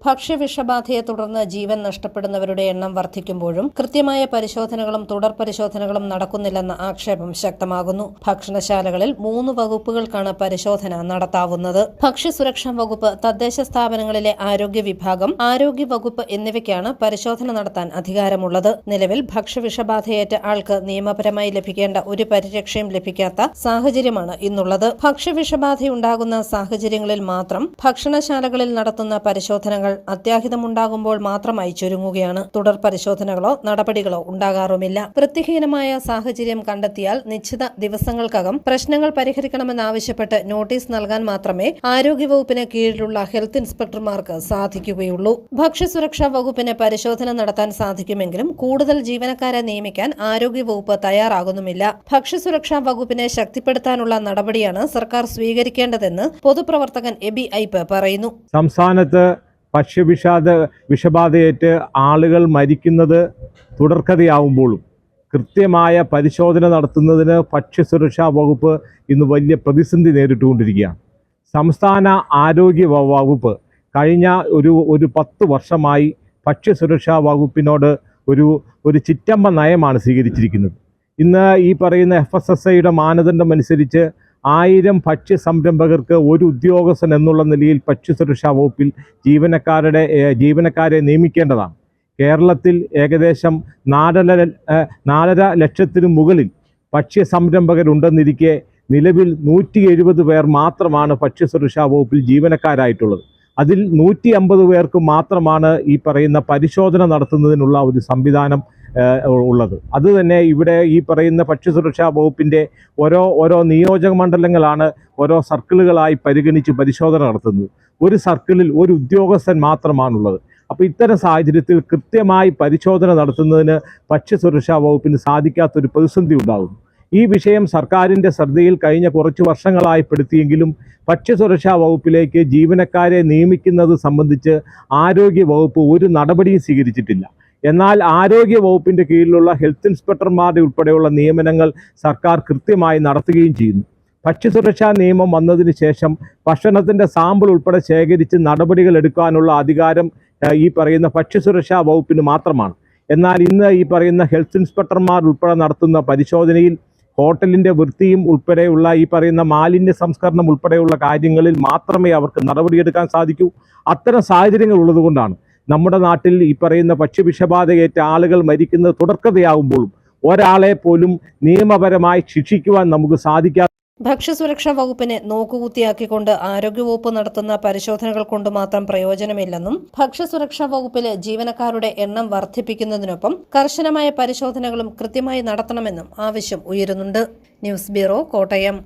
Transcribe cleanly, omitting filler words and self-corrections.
ഭക്ഷ്യവിഷബാധയെ തുടർന്ന് ജീവൻ നഷ്ടപ്പെടുന്നവരുടെ എണ്ണം വർദ്ധിക്കുമ്പോഴും കൃത്യമായ പരിശോധനകളും തുടർ പരിശോധനകളും നടക്കുന്നില്ലെന്ന ആക്ഷേപം ശക്തമാകുന്നു. ഭക്ഷണശാലകളിൽ 3 വകുപ്പുകൾക്കാണ് പരിശോധന നടത്താവുന്നത്. ഭക്ഷ്യസുരക്ഷാ വകുപ്പ്, തദ്ദേശ സ്ഥാപനങ്ങളിലെ ആരോഗ്യ വിഭാഗം, ആരോഗ്യ വകുപ്പ് എന്നിവയ്ക്കാണ് പരിശോധന നടത്താൻ അധികാരമുള്ളത്. നിലവിൽ ഭക്ഷ്യവിഷബാധയേറ്റ ആൾക്ക് നിയമപരമായി ലഭിക്കേണ്ട ഒരു പരിരക്ഷയും ലഭിക്കാത്ത സാഹചര്യമാണ് ഇന്നുള്ളത്. ഭക്ഷ്യവിഷബാധയുണ്ടാകുന്ന സാഹചര്യങ്ങളിൽ മാത്രം ഭക്ഷണശാലകളിൽ നടത്തുന്ന പരിശോധനകൾ അത്യാഹിതമുണ്ടാകുമ്പോൾ മാത്രമായി ചുരുങ്ങുകയാണ്. തുടർ പരിശോധനകളോ നടപടികളോ ഉണ്ടാകാറുമില്ല. വൃത്തിഹീനമായ സാഹചര്യം കണ്ടെത്തിയാൽ നിശ്ചിത ദിവസങ്ങൾക്കകം പ്രശ്നങ്ങൾ പരിഹരിക്കണമെന്നാവശ്യപ്പെട്ട് നോട്ടീസ് നൽകാൻ മാത്രമേ ആരോഗ്യവകുപ്പിന് കീഴിലുള്ള ഹെൽത്ത് ഇൻസ്പെക്ടർമാർക്ക് സാധിക്കുകയുള്ളൂ. ഭക്ഷ്യസുരക്ഷാ വകുപ്പിന് പരിശോധന നടത്താൻ സാധിക്കുമെങ്കിലും കൂടുതൽ ജീവനക്കാരെ നിയമിക്കാൻ ആരോഗ്യവകുപ്പ് തയ്യാറാകുന്നുമില്ല. ഭക്ഷ്യസുരക്ഷാ വകുപ്പിനെ ശക്തിപ്പെടുത്താനുള്ള നടപടിയാണ് സർക്കാർ സ്വീകരിക്കേണ്ടതെന്ന് പൊതുപ്രവർത്തകൻ എബി ഐപ്പ് പറയുന്നു. സംസ്ഥാനത്ത് വിഷബാധയേറ്റ് ആളുകൾ മരിക്കുന്നത് തുടർക്കഥയാവുമ്പോഴും കൃത്യമായ പരിശോധന നടത്തുന്നതിന് ഭക്ഷ്യസുരക്ഷാ വകുപ്പ് ഇന്ന് വലിയ പ്രതിസന്ധി നേരിട്ടുകൊണ്ടിരിക്കുകയാണ്. സംസ്ഥാന ആരോഗ്യ വകുപ്പ് കഴിഞ്ഞ ഒരു 10 വർഷമായി ഭക്ഷ്യസുരക്ഷാ വകുപ്പിനോട് ഒരു ചിറ്റമ്പ നയമാണ് സ്വീകരിച്ചിരിക്കുന്നത്. ഇന്ന് ഈ പറയുന്ന FSSAIയുടെ മാനദണ്ഡം അനുസരിച്ച് 1000 ഭക്ഷ്യ സംരംഭകർക്ക് ഒരു ഉദ്യോഗസ്ഥൻ എന്നുള്ള നിലയിൽ ഭക്ഷ്യസുരക്ഷാ വകുപ്പിൽ ജീവനക്കാരെ നിയമിക്കേണ്ടതാണ്. കേരളത്തിൽ ഏകദേശം 4.5 ലക്ഷത്തിന് മുകളിൽ ഭക്ഷ്യ സംരംഭകരുണ്ടെന്നിരിക്കെ നിലവിൽ 170 പേർ മാത്രമാണ് ഭക്ഷ്യസുരക്ഷാ വകുപ്പിൽ ജീവനക്കാരായിട്ടുള്ളത്. അതിൽ 150 പേർക്ക് മാത്രമാണ് ഈ പറയുന്ന പരിശോധന നടത്തുന്നതിനുള്ള ഒരു സംവിധാനം ഉള്ളത്. അതുതന്നെ ഇവിടെ ഈ പറയുന്ന ഭക്ഷ്യസുരക്ഷാ വകുപ്പിൻ്റെ ഓരോ നിയോജക മണ്ഡലങ്ങളാണ് ഓരോ സർക്കിളുകളായി പരിഗണിച്ച് പരിശോധന നടത്തുന്നത്. ഒരു സർക്കിളിൽ ഒരു ഉദ്യോഗസ്ഥൻ മാത്രമാണുള്ളത്. അപ്പോൾ ഇത്തരം സാഹചര്യത്തിൽ കൃത്യമായി പരിശോധന നടത്തുന്നതിന് ഭക്ഷ്യസുരക്ഷാ വകുപ്പിന് സാധിക്കാത്തൊരു പ്രതിസന്ധി ഉണ്ടാകുന്നു. ഈ വിഷയം സർക്കാരിൻ്റെ ശ്രദ്ധയിൽ കഴിഞ്ഞ കുറച്ച് വർഷങ്ങളായി പെടുത്തിയെങ്കിലും ഭക്ഷ്യസുരക്ഷാ വകുപ്പിലേക്ക് ജീവനക്കാരെ നിയമിക്കുന്നത് സംബന്ധിച്ച് ആരോഗ്യ വകുപ്പ് ഒരു നടപടിയും സ്വീകരിച്ചിട്ടില്ല. എന്നാൽ ആരോഗ്യ വകുപ്പിൻ്റെ കീഴിലുള്ള ഹെൽത്ത് ഇൻസ്പെക്ടർമാരുടെ ഉൾപ്പെടെയുള്ള നിയമനങ്ങൾ സർക്കാർ കൃത്യമായി നടത്തുകയും ചെയ്യുന്നു. ഭക്ഷ്യസുരക്ഷാ നിയമം വന്നതിന് ശേഷം ഭക്ഷണത്തിൻ്റെ സാമ്പിൾ ഉൾപ്പെടെ ശേഖരിച്ച് നടപടികൾ എടുക്കാനുള്ള അധികാരം ഈ പറയുന്ന ഭക്ഷ്യസുരക്ഷാ വകുപ്പിന് മാത്രമാണ്. എന്നാൽ ഇന്ന് ഈ പറയുന്ന ഹെൽത്ത് ഇൻസ്പെക്ടർമാർ ഉൾപ്പെടെ നടത്തുന്ന പരിശോധനയിൽ ഹോട്ടലിൻ്റെ വൃത്തിയും ഉൾപ്പെടെയുള്ള ഈ പറയുന്ന മാലിന്യ സംസ്കരണം ഉൾപ്പെടെയുള്ള കാര്യങ്ങളിൽ മാത്രമേ അവർക്ക് നടപടിയെടുക്കാൻ സാധിക്കൂ. അത്തരം സാഹചര്യങ്ങൾ ഉള്ളതുകൊണ്ടാണ് നമ്മുടെ നാട്ടിൽ ഈ പറയുന്ന ഭക്ഷ്യവിഷബാധയേറ്റ ആളുകൾ മരിക്കുന്നത് തുടർക്കഥയാകുമ്പോഴും ഒരാളെ പോലും നിയമപരമായി ശിക്ഷിക്കുവാൻ നമുക്ക് സാധിക്കാത്ത ഭക്ഷ്യസുരക്ഷാ വകുപ്പിനെ നോക്കുകുത്തിയാക്കിക്കൊണ്ട് ആരോഗ്യവകുപ്പ് നടത്തുന്ന പരിശോധനകൾ കൊണ്ട് മാത്രം പ്രയോജനമില്ലെന്നും ഭക്ഷ്യസുരക്ഷാ വകുപ്പിലെ ജീവനക്കാരുടെ എണ്ണം വർദ്ധിപ്പിക്കുന്നതിനൊപ്പം കർശനമായ പരിശോധനകളും കൃത്യമായി നടത്തണമെന്നും ആവശ്യം ഉയരുന്നുണ്ട്. News bureau, Kottayam.